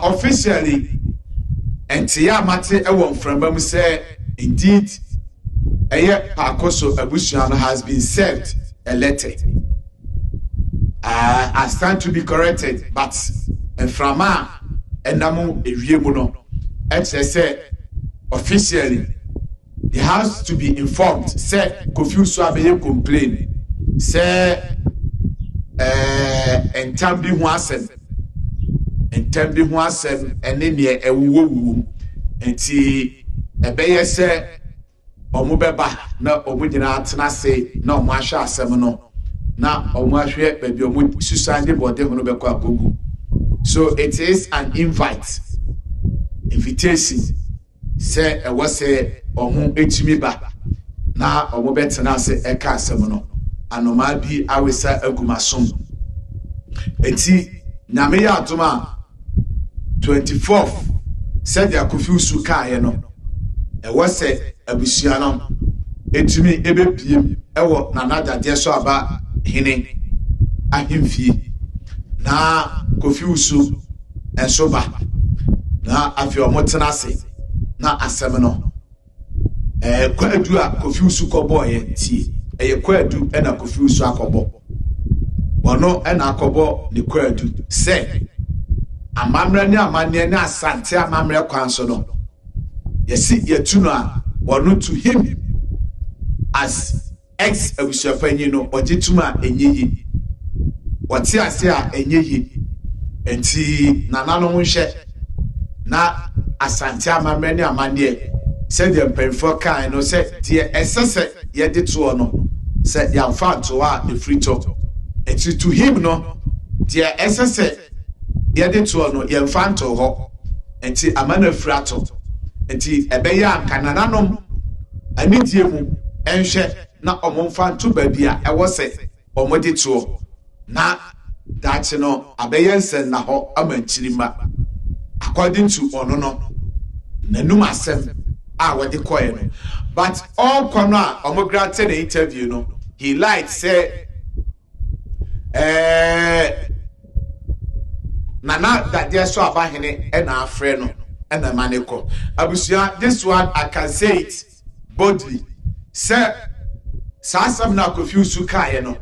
officially entia mate e won framba mu say indeed Pakoso Abusuapanyin has been served a letter. I stand to be corrected, but frama endamu ewiemu no say officially he has to be informed. Say Kofi Suabeye complain. Say entambi ho asem ene ne ewuwu enti ebeye say omubeba na omugina atena se na omahwe asem no na omahwe baby omu susande body hono beko agogu. So it is an invitation say e was say omu etumi ba na omu betena se eka asem no anoma bi awesa agumasom enti nyame ya atoma 24th said ya Kofi Usu kae no e was say abusua no etumi ebepiem ewo nanada de so aba hene ahemfie na Kofi Usu ensoba na afio motena se na asem no kwadu a Kofi Usu kobo ye tie eye kwadu na Kofi Usu akobo wono na akobo ni kwadu se amamre ni amane ni asante amamre kwanso no yesi yetuno a wono to him as ex Abusuapanyin no ogituma enyeyi wati ase a enyeyi enti nanano nhwe na asante amamre ni amane said the penfo kan no say the esese ye de to no say yamfa to a the free talk enti to him no the esese ye de to no yamfa to ho enti amana frato enti ebeya kanananom anidie mu enhwe na omomfa to ba bia e wo se omode to na that no abeyensen na ho amanchirima according to ono no nanum asem what they call it. But all corner omo granted the interview no he lied say nana that there so about hene and our friend no and the maneko abusua. This one I can say it boldly say sasam na Kofi Usu kae no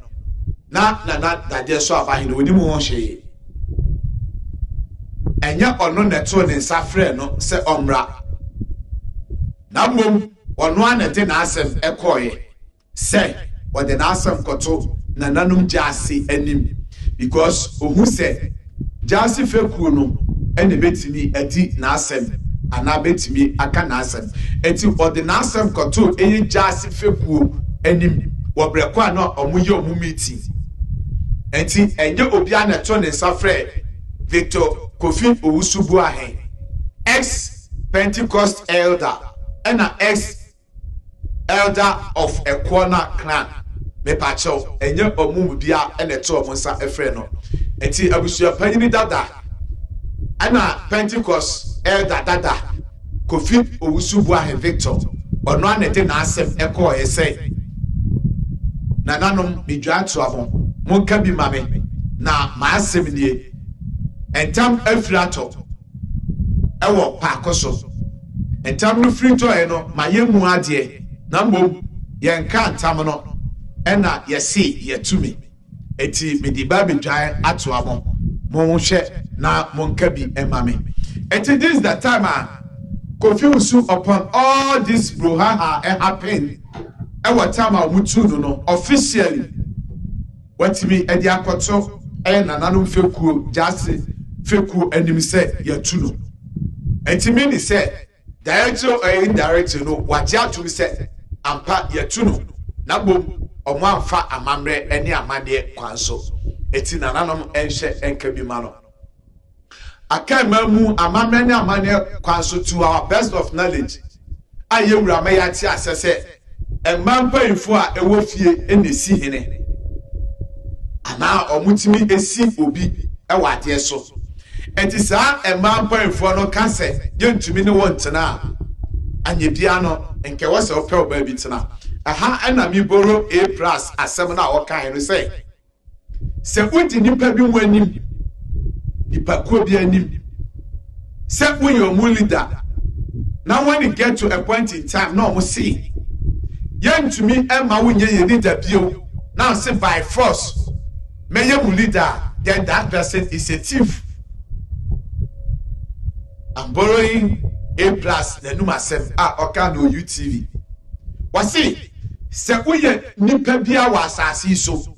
na nana that there so about hene we ni mo hwe enya ono neto ne nsa friend no say omra na mom ono anete na asem ekoye say what the asem koto na nanum Gyaase anim because ohu say Gyaase Fekuo no ene betimi adi na asem ana betimi aka na asem eti what the asem koto eye Gyaase Fekuo anim wo breko ana omuye omu meeting enti enye obi aneto ne safre Victor Kofi Owusubu ahen ex Pentecost elder and an ex-elder of a corner clan. Me pacho, and your omubia and a two monsa a friend. And see, Abusuapanyin dada. And a Pentecost elder dada. Kofi Owusubu and Victor. Or no one ten asem echo say. Nananum be dragged to abon. Monka be mammy. Na my assembly. And tam efrato. Ewo pakoso. And tam no free to no my yemu adie na mbom ye nka tam no ena ye see ye to me eti me di ba be dwan ato abon mo hwe na monka bi emame eti this the time Kofi Usu upon all this brouhaha happen e what time mutu no officially what me e di akoto e nananum Fekuo Gyaase Fekuo anim say ye tu no eti me ni say direct or indirect no wajia to say ampa yetuno na bom omo amfa amamre ene amade kwanso eti nananom enhye enka bi ma no aka mamu amamre ne amane kwanso to our best of knowledge ayewura me yati asese emampa info a ewo fie ene si hene ana omutimi esi obi ewade so enti sa emampa info no ka se yentumi ne wontena anye bia no nke wose opel ba bi tena aha ana mi boro a plus asem na o kan no say se udi nipa bi wanim nipa ko bi anim Say when you're a leader. Now when you get to a point in time, no more see. Young to me, Emma, when you need a bill. Now say by force, may you leader, then that person is a thief. I'm borrowing A plus the number 7 Okano UTV. Wasi se uye nipa bia wa asase so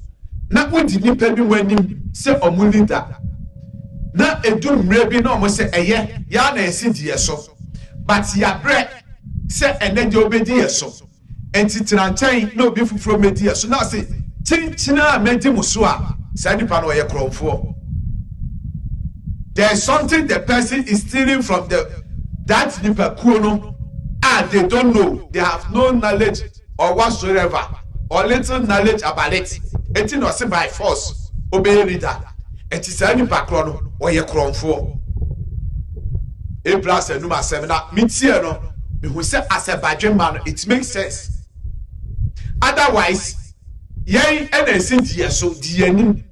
na wodi nipa bi wanim se omu leader na edum mre bi na omo se eye ya na esidi so but ya bre se eneje obedi yeso enti tranchen na obi fufuro medi yeso na se chinchina medi muso a se nipa no ye kromfo. There's something the person is stealing from that nipa kuno. They don't know. They have no knowledge or whatsoever or little knowledge about it. It is not by force. Obey leader. It is any background or ye crown for. A plus and number 7. Mitiano. We say as a badger man, it makes sense. Otherwise, ye and a city so DNA.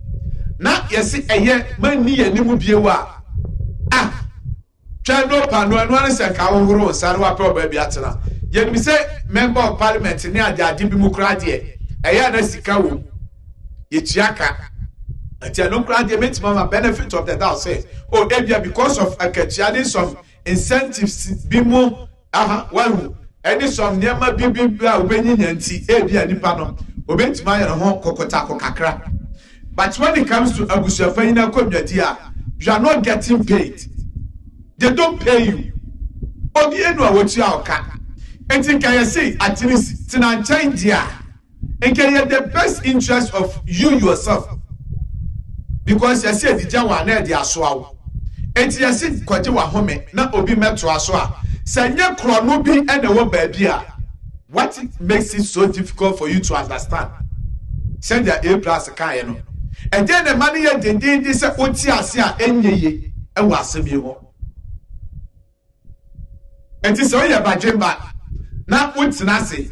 Na yesi eye man ni enimu biewa twano pano anu se ka wohoro sanwa proba bia tena ye mi say member of parliament ni ade bi mu kra de eye na sika wo ye tuaka ati anu kra de metima ma benefit of the doubt say oh ebia because of akachiade some incentives bi mu wahu any some niema bi obenyi nyanti ebia nipa no obentima ye ho kokota kokakra. But when it comes to Abusuapanyin community, you are not getting paid. They don't pay you. Obi enu a wotu a oka. Enti can you say at least tinancha India. And can you the best interest of you yourself? Because you say the jawa na de aso awo. Enti you say kwaje wa home na obi meto aso a. Sanye krono bi e na wo baabi a. What makes it so difficult for you to understand? Send your A plus kan no. And then the money did say Otiasia enye and was a meal. And it's all about Jimba. Now what's Nasi?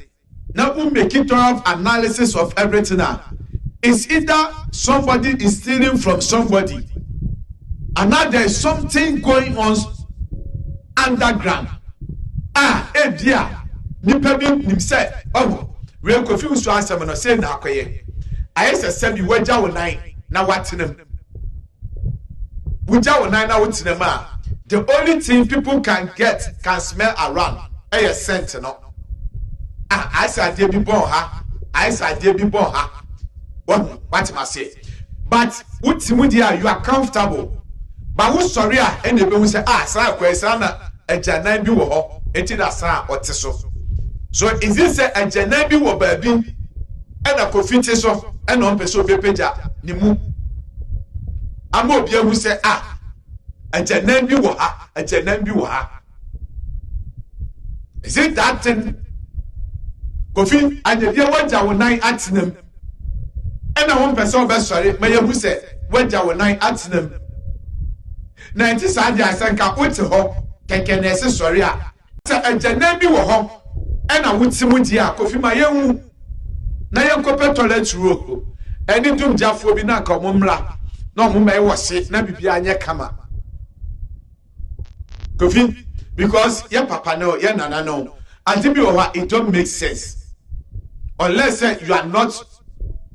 Now we make it of analysis of everything now. It's either somebody is stealing from somebody, and now there is something going on underground. Dear, Nipabi himself. Oh, we're confused to answer when I say na koye. I said you were jaw 9 now what's in them. We jaw 9 now what's in them. The only thing people can smell around a sentinel. I said they be born her. I said they be born her. What must I say? But what's you are comfortable. But who's sorry and they say sir question a janai bi wo enti da sa oteso. So is this a janai bi wo baby and a kofiti so and on person be peja ni mu amo bia hu say ajanan bi wo ha ajanan bi wo ha. Is it that thing kofi anya bia waja wo nan atenam and on person be sorry me hu say waja wo nan atenam na enti sa dia asanka wote ho keke na ese sorry a say ajanan bi wo ho and a wuti mu dia kofi ma yehu na yenkope toilet roll eni dum jafo bi na ka omumra na omuma e wose na bibia anye kama kofi because your papa no your nana no until be over it don't make sense unless you are not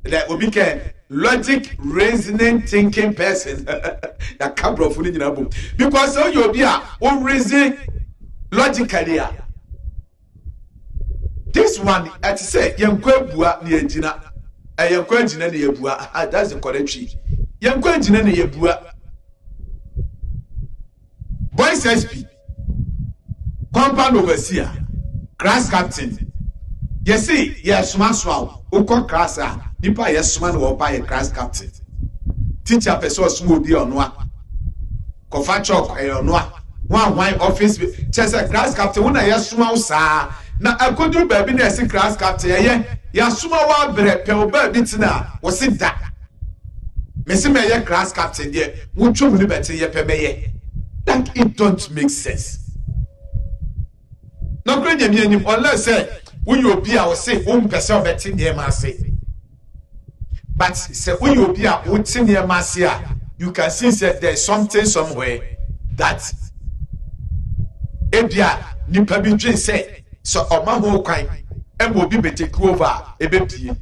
the obike logic reasoning thinking person ya kabro fu ni nyina because so you be o reason logically. This one, I say, Yankwe Bua ni Ejina, a Yankwe Jina ni Yabua, that's the correct tree. Yankwe Jina ni Yabua. Boys SP, compound overseer, class captain. You see, yes, Maswell, Oko Crassa, Nipa, yes, man, will buy a class captain. Teacher, person, smooth deal on one. Kofachok, a noa, one wine office, just a class captain, when I yes, small, sir. Na akodu baby na esi class captain ya suma wa bre pe oba bitina wo si da mesi me ye class captain there wutwum ni beti ye pe meye that it don't make sense no krenye mi anim unless say when you obi a wo say wo mpese obeti ne ma say but say when you obi a wo ti ne ma say you can see say there is something somewhere that ebia nipa bi dwen say so oma ho kwan emo bi betake over ebepie.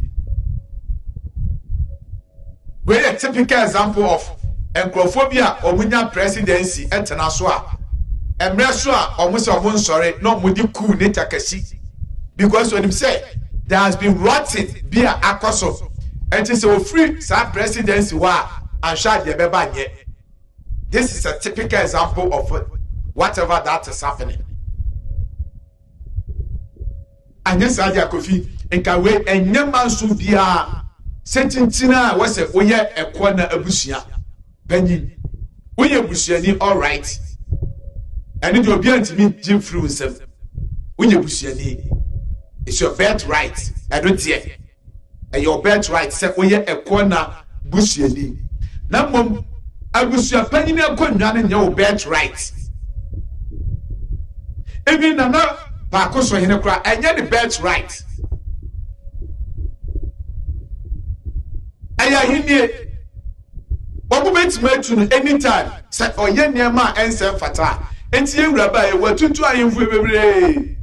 We a typical example of encrophobia omunya presidency etena so a emre so a omuso omo nsore no mudi cool nature kasi because when him say there has been rotting be a akoso and it is a free sa presidency wa and sha de beba nye. This is a typical example of whatever that is happening. And yes, I kofi enka we enyama so bia sentintina was a oye ekwana abusua panyin oye abusuani all right and it will be antimi jim through himself oye abusuani it's your birthright I don't hear and your birthright say oye ekwana busuani na mom Abusuapanyin akonnwa ne your birthright even na ba koso hene kra enye the birthright aya hinie bobu betima no anytime say oye niam ensem fata enti ewura ba e watutu ayemfu bebre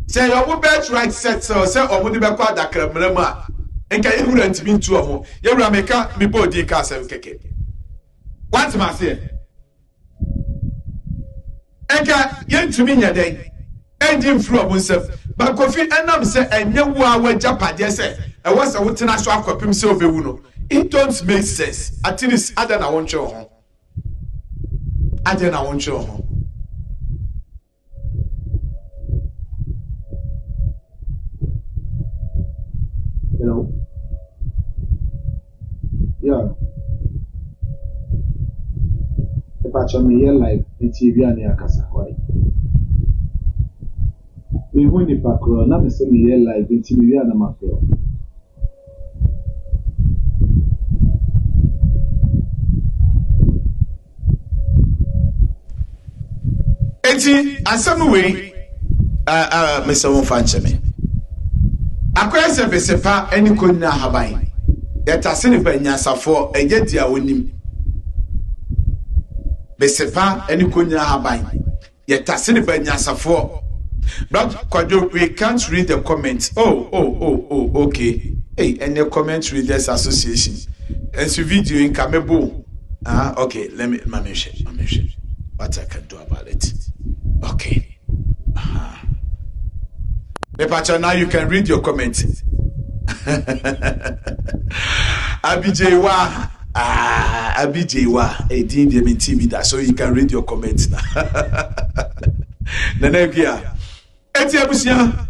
say your birthright set so say omo de bekwa adakra mram a enka ewura ntimi ntu omo yewura meka mi bodi ka asem keke what ma say enka yentumi nyeden endi mfru omo nsem ba kofi enam say enye wo a wajapade say e was a wotena so akopim say obewu no. It don't make sense. At least I don't want you home. I don't want you home. You know? Yeah. If I turn me like the TV and the Akasakwai. We win the background, not the same year like the TV and the Mafia. Enti asem we Mr. Wonfancheme akwai se besepa eni konna haban yetase ne banyasafo ejedia onim besepa eni konna haban yetase ne banyasafo but Kwadwo, we can't read the comments. Okay. Hey, any comment readers association and so video in Kamebo. Okay, let me share what I can do about it. Okay. Pacha, now you can read your comment. Abijwa, a DDM TV that so you can read your comments now. Nanegia. Eti abusia.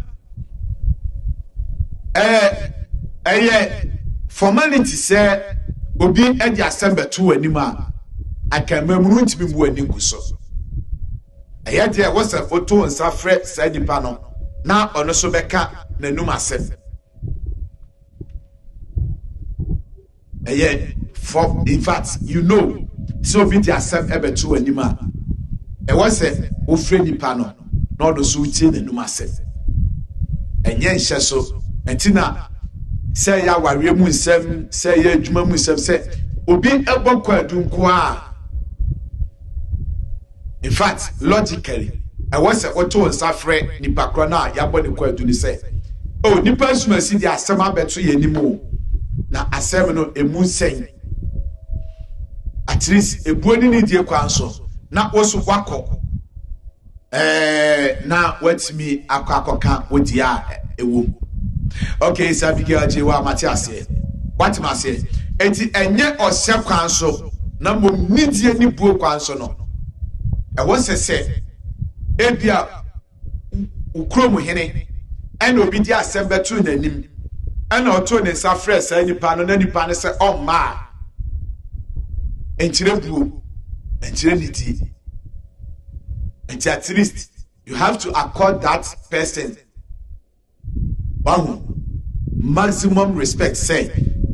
Formality say obi e di assemble to anima. I can remember ntimi mu ani guso. There was a photo and safre said the panel. Now on also beka nanum asem. For in fact, you know, so be the asem ebe to anima. E was a ofreni panel. No do so uti nanum asem. Enye nhye so entina say ya ware mu nsem say ya adwuma mu nsem say obi ebo kwadu nko a. In fact, logically, I was a auto and safre ni pakrona yaboni kwadu ni say. Oh, nipa suma si di asema beto ye ni mo. Na asema no emu sen. At least ebuoni ni die kwanso. Na osu kwako. Na wetimi akwakoka odi a ewo. Okay, Sabiga Jewa Matiase. What ma say? Enti enye ose kwanso na mo midie ni buo kwanso no. I was say, Ebia Ukromu Hene, and Obidia assemble to the name, and our tone is a fresh any pan on any pan say, oh, ma, and Chirebu, and Chirenity. And at least you have to accord that person maximum respect. Say,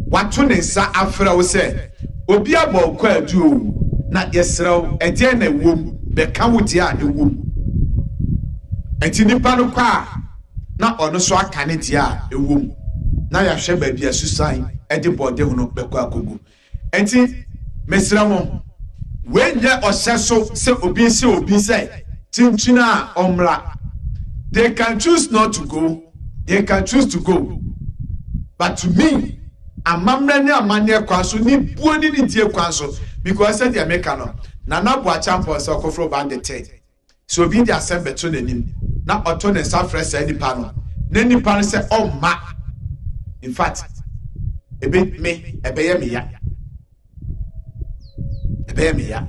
what tone is after I will say, Obia bo kwa do, not yesro, and then a womb. Beka wutia ewum enti nipa no kwa na ono so akane dia ewum na ya hwe ba bia susan e de bode ho no bekwa akogu enti mesra mo wenye ohye so se obi se Tinchina omra. They can choose not to go. They can choose to go. But to me, amamrene amanye kwanso ni buoni ni die kwanso because said the American Nana Boachampo so kofro bandete. So be the assembly to nim. Na oto ne safrese any panel. Neni panel say oh ma. In fact, ebe me ebeye me ya. Ebeye me ya.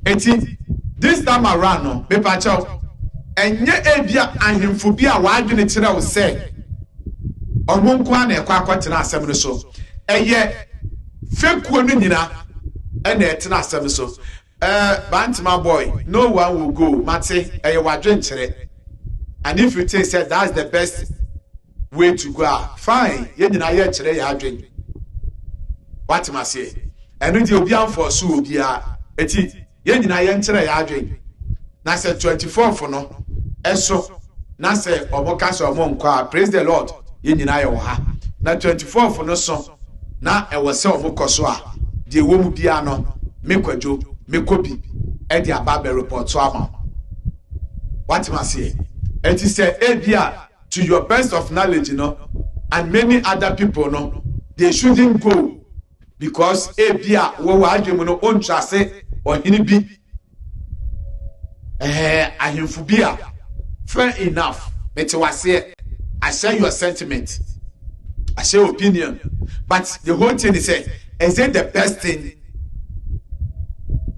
Eti this time around no me pa chow. Enye ebia ahemfo bi a wadwene kire wo se omonkwa na ekwa akwatena asem no so eye Fekuo no nyina ena etena asem so Bantima boy no one will go mate eye wadwen kire, and if you think said that's the best way to go, fine ye nyina ye kire ya adwen what must say enu di obi amfo so obi a eti ye nyina ye nkire ya adwen na se 24 for no eso na se omoka so omonkwa praise the Lord ye nyina ye wo ha na 24 for no so na e wo se omokoso a de wo mu bia no mekwadwo mekobi e de aba report so ama what must say it is say ebia to your best of knowledge, you know, and many other people, no, they shouldn't go because ebia wo wa adwemu no oncha se or hinibi ahemfubia. Fair enough. But I share your sentiment. I share opinion. But the whole thing is it the best thing?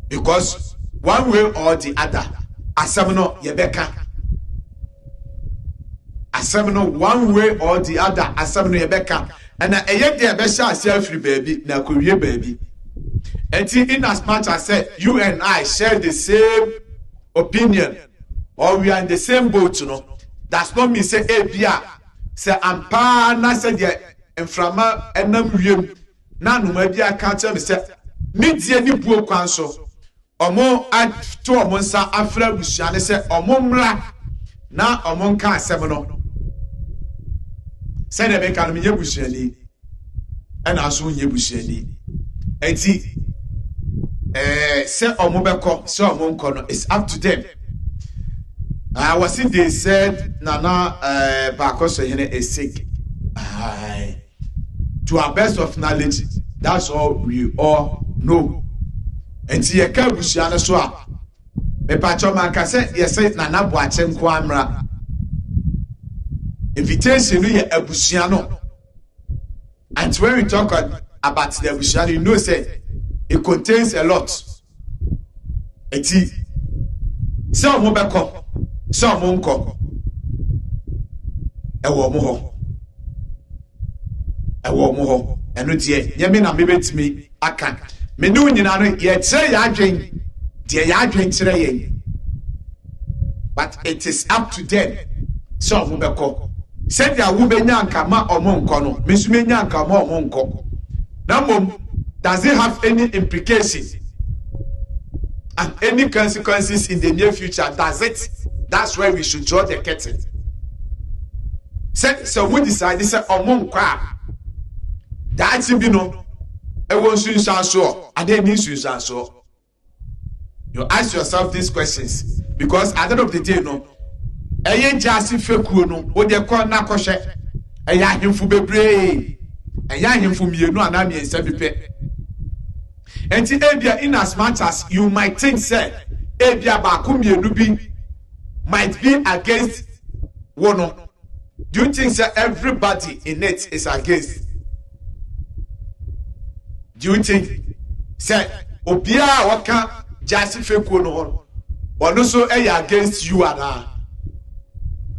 Because one way or the other, asemino yebeka. Asemino one way or the other, asemino yebeka. And I yet the besha self baby, na kurie baby. And in as much as said you and I share the same opinion, or we are in the same boat, you know, that's not me say bia say ampa na say the enframa enam wiem na no ma bia ka tell me say me die ni buo kwan so omo ato omo nsa afra busua ne say omo mra na omo nka asem no say the be kan me ye busua ni and aso nye busua ni enti say omo beko say omo nko no it's up to them. I was in they said Nana Bakoso is sick. To our best of knowledge, that's all we all know. And see a Kabusiana Swa. Me Pacho Mancase, yes, said Nana Boachem Quamra. Invitation to Abusiano. And when we talk about the Abusiano, you know, say it contains a lot. And see, so Mobako. So monko ewo mo ho eno die ye me na me betimi aka me ne nyina no ye kire ya adwen die ya adwen kire ye, but it is up to them. So mo beko said ya wo benya nka ma omonko no me su menya nka ma omonko na mom does it have any implication and any consequences in the near future? Does it? That's where we should draw the curtain. So we decide this omonkwa that's be no e won sunsan so ade ni sunsan so. You ask yourself these questions because at the end of the day no eye Gyaase Fekuo no wo de ko na kohwe eye ahemfu bebre eye ahemfu mienu ana miensa bipe enti ebia in as much as you might think say ebia ba ko mienu bi might be against one. Do you think that everybody in it is against? Do you think say obia waka Gyaase Fekuo no or also against you and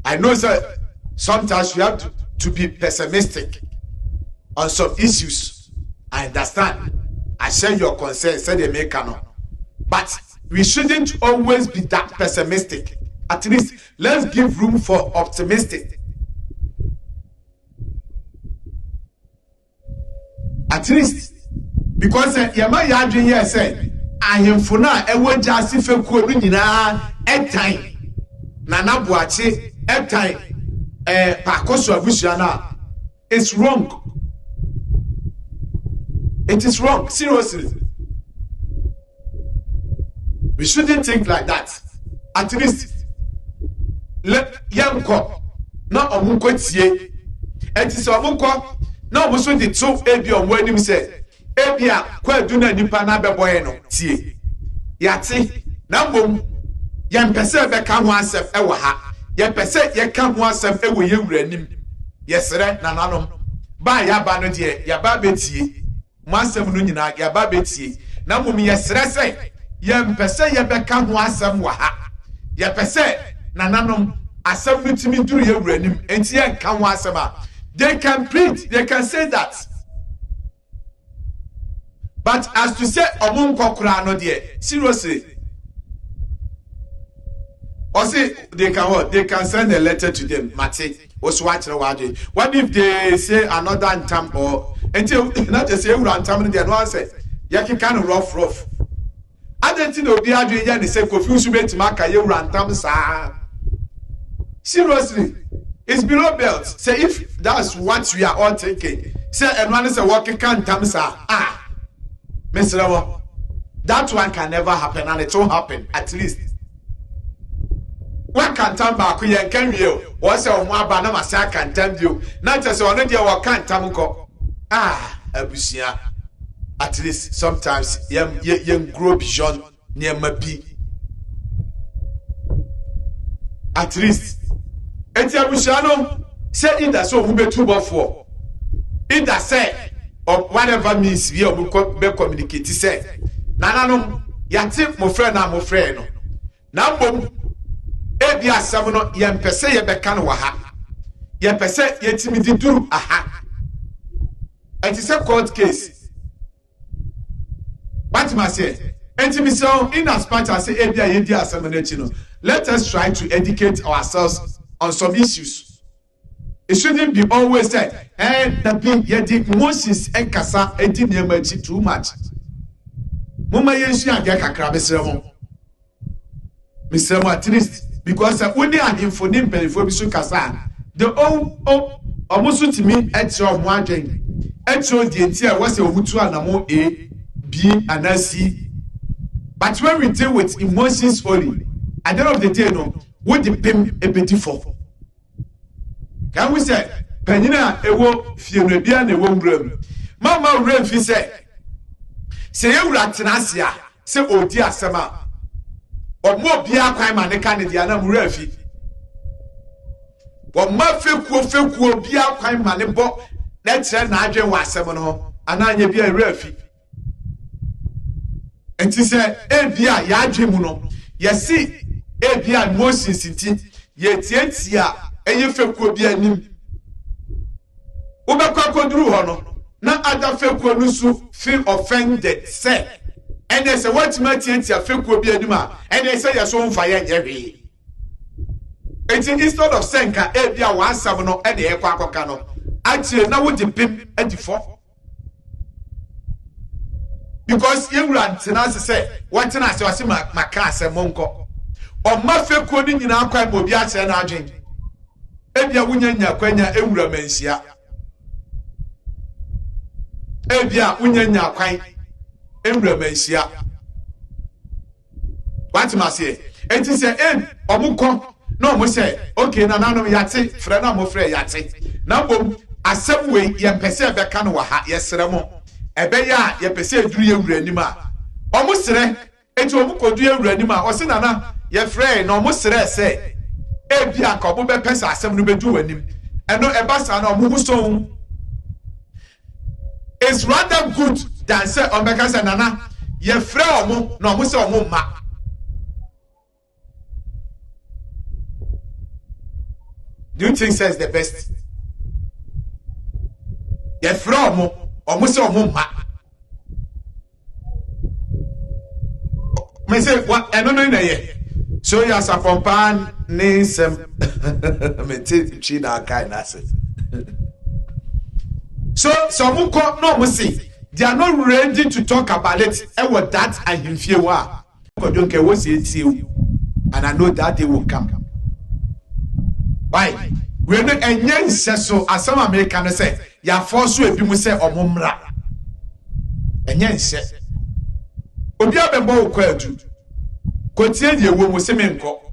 I know that sometimes you have to be pessimistic on some issues. I understand. I share your concern, say they make no. But we shouldn't always be that pessimistic. At least let's give room for optimistic. At least because yama yadwen here say ahemfo na ewo Gyaase Fekuo no nyina etime Nana Boakye etime Pakoso abusua na it's wrong. It is wrong, seriously. We shouldn't think like that. At least Yanko, not a munkotie. And it's a munko, no, was with the two Abia when him said, Abia, quite do not depana bueno, tea. Yati, Nambum, Yan Pese become oneself, Ewaha, Yan Pese, ye come oneself, Ewa you renim. Yes, sir, Nananum. Ba ya ba no de ya ba betie mo asem no nyina ya ba betie na mum yesre se ye mpese ye beka ho asem wa ha ye pese nananom asem no timi duru ye wuranim enti ye nka ho asem a they can print, they can say that, but as to say omun kokura no de seriously or say they can what, they can send a letter to them Mate. What if they say another antam or until not just say antam they no say you can rough I don't think obi adu ya say confuse bet maka ye antam sa seriously it's below belt say if that's what we are all thinking say everyone say working can tam sa Mr. that one can never happen and it will happen at least. One can turn back when you can you. What's your mother? No, I can't tell you. Not just one of your can't tamko. Abusia. At least sometimes young grow beyond near Mapi. At least. And Abusiano say in that so who be 2 or 4. In that say or whatever means we be communicate. Say, Nananum, Yatim, my friend, I'm my friend. Now, Ebia samono ye mpese ye beka no ha ye pese ye timi di duru aha it is a court case what must say entimi so in as much as say ebia ye di asamono chi no let us try to educate ourselves on some issues. It shouldn't be always said that be ye di Moses and kasa edi nyama chi too much mama ye nsu age kakra besere mo Mr. at least because when they are infonim before bisu kasa the almost to me at your margin at your DNT was a wutu anamo A B and C, but when we deal with emotions only at the end of the day no what the pim a bit for can we say penina ewo fienu bia na ewo mbrem mama rem fi say you ratenasia say odi asema omo bia kwan ma ne ka ne dia na mura fi wo ma fekuo bia kwan ma ne bo na kire na adwen wa asem no ho ananya bia ra fi enti se e bia ya adwen mu no yesi e bia Moses nti ye tietia eye fekuo bia nim wo be kwa koduru ho no na ada fekuo no su feel offended say and they say what Matia Fekuo be anima, and they say you're so fire every. It's instead of Senka, Ebia was Savano and the Equacano. Actually, now would the pimp at the 4 because you run Tenaz say, what an answer was my cast and Monko or my Fekuo in our crime will be at an agent. Ebia Wunya Quenya Eura Mensia Ebia Wunya Quine. Emremensia. What must say? And he said, Omuko, no, we say, okay, na no yate, frena mo frey yate. Now, a some way, yan pese becano ha, yes, Ramo. Ebeya, ye pese do you renima. Almost say, et Omuko do you renima, or Sinana, ye frey, no most say, Ebia, Cobo Pesa, some be doing him, and no Ebasa no Musto. It's rather good than say Omeka say nana ye frɛ omo na omo say omo ma. Do you think says the best? Ye frɛ omo say omo ma. Me say what eno no na ye. So ya sapompan ne sem me ti chi na kai na say. So some no see they are not ready to talk about it. And what that I him fear wa. Don't care what it you, and I know that they will come. Why? We're not a young so as some Americans say, ya force you if you say or mumra. And yes, Obia Bembo Quaju. Continue, we will say, Menko.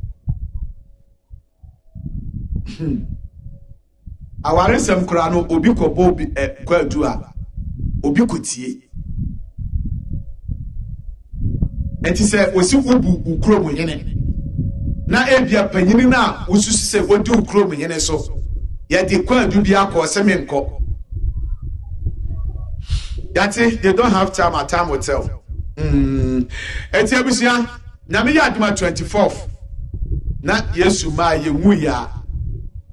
aware sem kura no obi kobo obi kwadu a obi kotie enti se osi ubu ukro mu yene na ebia panyini na ususu se wodi ukro mu yene so ya de kwadu bia akọ se menko that's it. They don't have time at time will tell enti abusia na me ya aduma 24th na yesu ma ye wu ya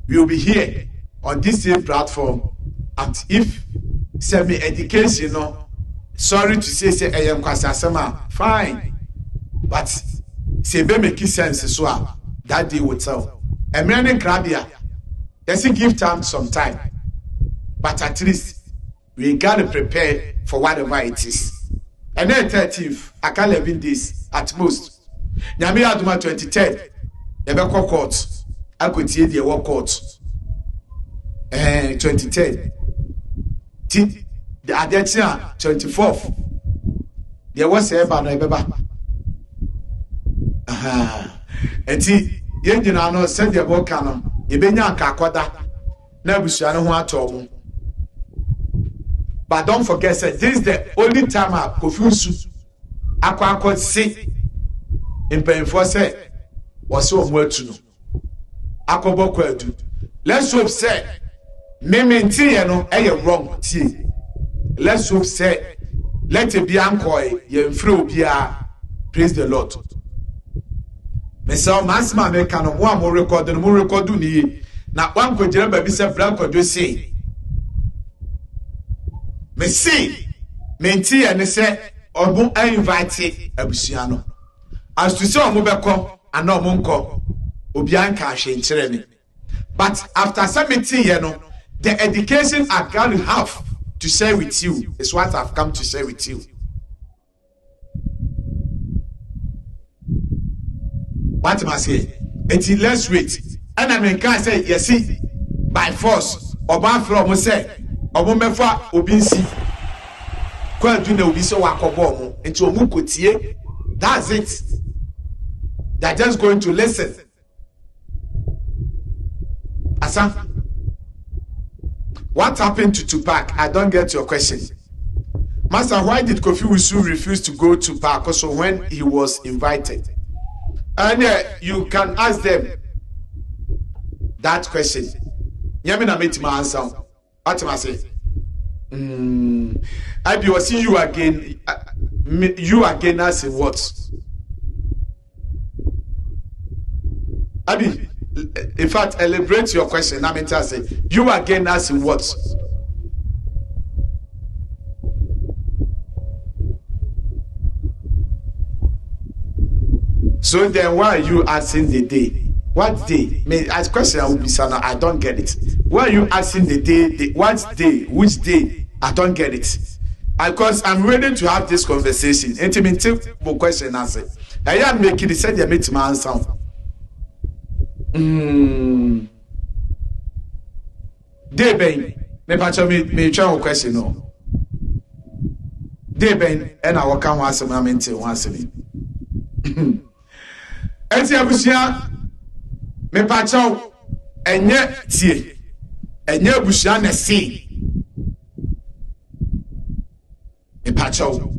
we will be here on this same platform. And if semi education no sorry to say I am kwasasema fine, but say be make sense so that day will tell emrene krabia let's give time some time, but at least we gotta prepare for whatever it is. And then 30th I can 11 days at most nyame aduma 23rd ebe court akotie the work court 23rd the adetia 24th there was eba no ebeba enti ye gina no send the book no ye benya akakoda na abusua no ho ato. But don't forget, say, this is the only time I confuse akwa see in pain for say was so more to know. Akobo kwadu. Let's hope say me tea no wrong tea. Let's hope say let it be ankoy ye mfre obia. Praise the Lord. Me say masma me kan mo am record ni na wan ko jira ba bi say bra ko say me see menti ene se obu invite abusua no as to say omo beko ana omo nko obi anka ahwe nkire ni, but after submitting you know the education I can have to share with you is what I've come to share with you. What must I say? Until let's wait. And I mean can say you see by force oba from say omo mefa obinsi kwadu na obi so wakobo omo enti omu kotie. That's it. They're just going to listen. Asa, what happened to Tupac? I don't get your question. Master, why did Kofi Wusu refuse to go to Tupac also when he was invited? And you can ask them that question. Yamina made my answer. What am I saying? I be was seeing you again. You again as in what? Abi, in fact, elaborate your question. I mean to say, you again as in what? So then why are you asking the day? What day? May ask question I will be sana. I don't get it. Why are you asking the day? What day? Which day? I don't get it. Because I'm ready to have this conversation. Intimate question answer. I am making the said you make my answer. Day ben, me patcho me try question no. Day ben, and I will come once a moment once a week. Enti abusia me patcho enye tie. Enye abusia na si. Me patcho.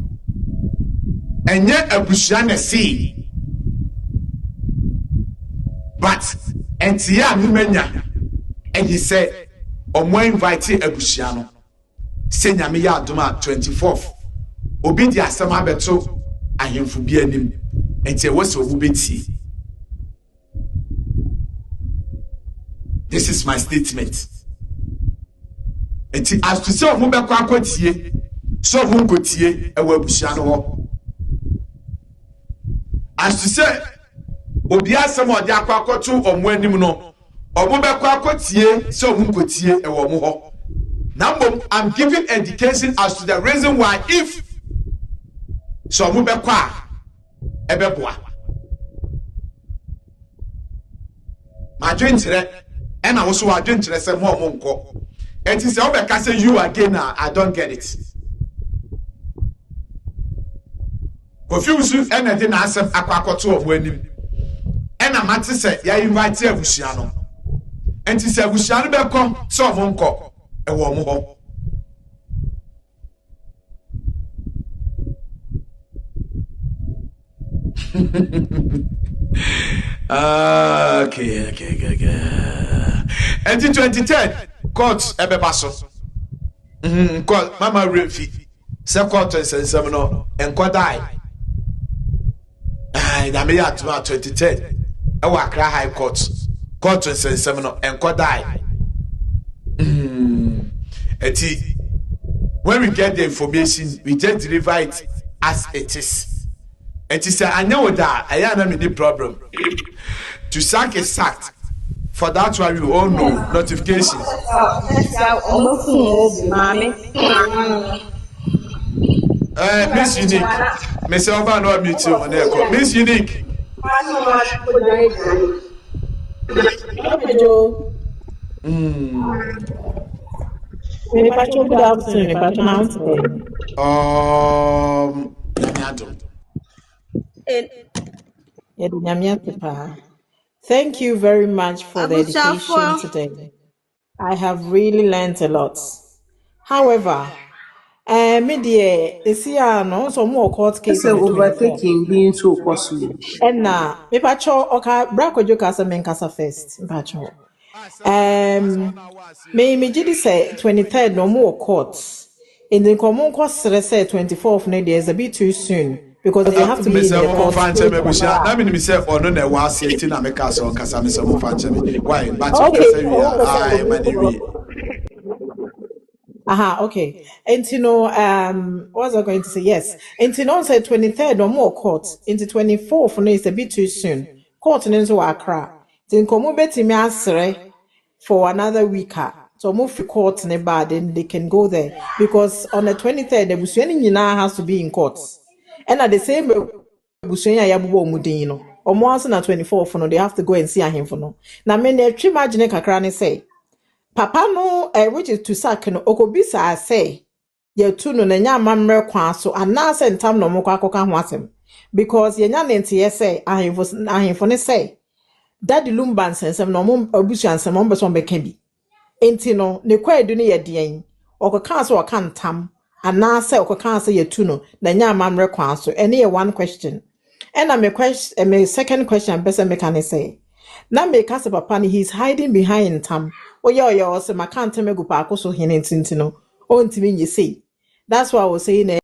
Enye abusia na si. But entia numenya and he said omo invite abusia no se nyame ya adoma 24th obi di asema beto ahemfu bi anim entie wose obu beti. This is my statement. Enti as to say omo bekọ akotie so omo nkotie ewa abusia no ho. As to say obi asem odi akwakotu omo anim no omo bekọ akotie so omo nkotie ewo mo ho. Now I'm giving education as to the reason why if so omo bekọ ebeboa ma dwentre and I also dwentre say mo omo nko enti say obeka say you again I don't get it. Confuse anything na asem akwakotu omo anim. And I'm at to say, ya invite Abusuano. enti se abusua no bɛkɔ se ɔmo nkɔ ɛwɔ ɔmo hɔ. Okay. And the 23rd court ebeba so. Court mama refi. Se court ensem no enko die. Na me ya to 23rd. E wa Accra High Court. Court ensem no enko die. Eti when we get the information, we just deliver it as it is. And he said, I know that I am not the problem. To sack is sacked. For that one, you all know notification. Miss Unique. Miss Alba, no meet you on echo. Miss Unique. Thank you very much for the education today. I have really learned a lot. However, media is here no so more court case overtaking being so possible. And now, me pacho okay brako jo kasa men kasa first. Pacho. Me jidi say 23rd no more court. In the common court say 24th no is a bit too soon. Because they have to be in the court. I mean, me say, or no, there was 18 Americans on Casamisa Fanchami. Why? But okay. And you know, what was I going to say? Yes. And you know, say 23rd or more court. Into 24th no is a bit too soon. Court into Accra. Then come beti me asre for another week. So move to court nearby, then they can go there. Because on the 23rd, the Busuani now has to be in court. And at the same Busuani yabubo mudino. Or more than 24th, no, they have to go and see him for no. Now, men they trim imagine kakrani say, Papa no, which is to sack no, okobisa I say, ye two no nya mamre kwan so, and now send time no more kwaka wasem. Because ye nyan enti say, I have for say, Daddy Lumban sends some no more obusian some members on Bekebi. Enti no, ne kwa edu ne ye dien, okaka so okan tam. And now say okaka say ye two no, na nya mamre kwan so, any one question. And my second question, best me can say. Na me kasa papa ni he's hiding behind tam. Oya say ma can't me go pa so hin ntino. O ntimi nyi say. That's why I was saying